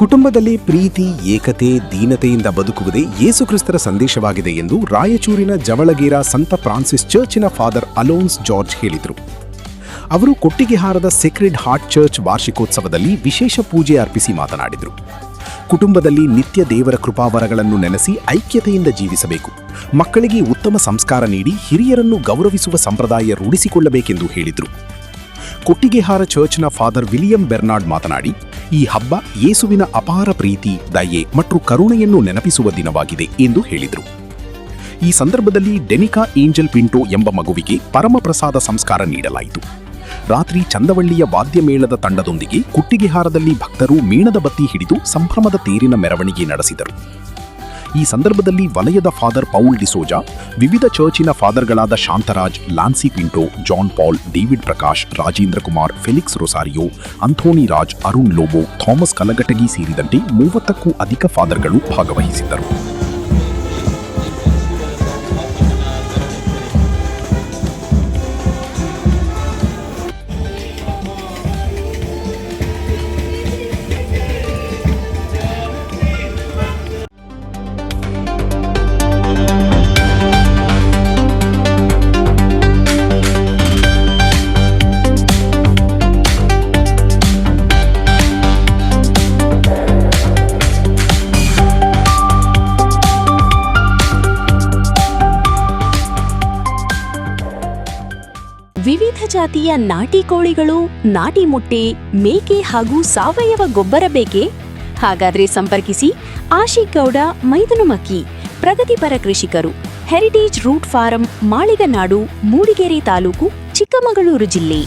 ಕುಟುಂಬದಲ್ಲಿ ಪ್ರೀತಿ, ಏಕತೆ, ದೀನತೆಯಿಂದ ಬದುಕುವುದೇ ಯೇಸುಕ್ರಿಸ್ತರ ಸಂದೇಶವಾಗಿದೆ ಎಂದು ರಾಯಚೂರಿನ ಜವಳಗೇರ ಸಂತ ಫ್ರಾನ್ಸಿಸ್ ಚರ್ಚಿನ ಫಾದರ್ ಅಲೋನ್ಸ್ ಜಾರ್ಜ್ ಹೇಳಿದರು. ಅವರು ಕೊಟ್ಟಿಗೆಹಾರದ ಸೇಕ್ರೆಡ್ ಹಾರ್ಟ್ ಚರ್ಚ್ ವಾರ್ಷಿಕೋತ್ಸವದಲ್ಲಿ ವಿಶೇಷ ಪೂಜೆ ಅರ್ಪಿಸಿ ಮಾತನಾಡಿದರು. ಕುಟುಂಬದಲ್ಲಿ ನಿತ್ಯ ದೇವರ ಕೃಪಾವರಗಳನ್ನು ನೆನೆಸಿ ಐಕ್ಯತೆಯಿಂದ ಜೀವಿಸಬೇಕು. ಮಕ್ಕಳಿಗೆ ಉತ್ತಮ ಸಂಸ್ಕಾರ ನೀಡಿ ಹಿರಿಯರನ್ನು ಗೌರವಿಸುವ ಸಂಪ್ರದಾಯ ರೂಢಿಸಿಕೊಳ್ಳಬೇಕೆಂದು ಹೇಳಿದರು. ಕೊಟ್ಟಿಗೆಹಾರ ಚರ್ಚ್ನ ಫಾದರ್ ವಿಲಿಯಂ ಬೆರ್ನಾರ್ಡ್ ಮಾತನಾಡಿ, ಈ ಹಬ್ಬ ಯೇಸುವಿನ ಅಪಾರ ಪ್ರೀತಿ, ದಯೆ ಮತ್ತು ಕರುಣೆಯನ್ನು ನೆನಪಿಸುವ ದಿನವಾಗಿದೆ ಎಂದು ಹೇಳಿದರು. ಈ ಸಂದರ್ಭದಲ್ಲಿ ಡೆನಿಕಾ ಏಂಜಲ್ ಪಿಂಟೋ ಎಂಬ ಮಗುವಿಗೆ ಪರಮಪ್ರಸಾದ ಸಂಸ್ಕಾರ ನೀಡಲಾಯಿತು. ರಾತ್ರಿ ಚಂದವಳ್ಳಿಯ ವಾದ್ಯಮೇಳದ ತಂಡದೊಂದಿಗೆ ಕೊಟ್ಟಿಗೆಹಾರದಲ್ಲಿ ಭಕ್ತರು ಮೇಣದ ಬತ್ತಿ ಹಿಡಿದು ಸಂಭ್ರಮದ ತೇರಿನ ಮೆರವಣಿಗೆ ನಡೆಸಿದರು. ಈ ಸಂದರ್ಭದಲ್ಲಿ ವಲಯದ ಫಾದರ್ ಪೌಲ್ ಡಿಸೋಜಾ, ವಿವಿಧ ಚರ್ಚಿನ ಫಾದರ್ಗಳಾದ Shantaraj, Lancy Pinto, John Paul, David Prakash, Rajendra Kumar, Felix Rosario, Anthony Raj, Arun Lobo, Thomas Kalagatagi ಸೇರಿದಂತೆ 30ಕ್ಕೂ ಅಧಿಕ ಫಾದರ್ಗಳು ಭಾಗವಹಿಸಿದ್ದರು. ವಿವಿಧ ಜಾತಿಯ ನಾಟಿ ಕೋಳಿಗಳು, ನಾಟಿ ಮೊಟ್ಟೆ, ಮೇಕೆ ಹಾಗೂ ಸಾವಯವ ಗೊಬ್ಬರ ಬೇಕೇ? ಹಾಗಾದ್ರೆ ಸಂಪರ್ಕಿಸಿ ಆಶಿಗೌಡ ಮೈದನುಮಕ್ಕಿ, ಪ್ರಗತಿಪರ ಕೃಷಿಕರು, heritage root farm, Maliganadu, Mudigere taluk, Chikkamagaluru ಜಿಲ್ಲೆ.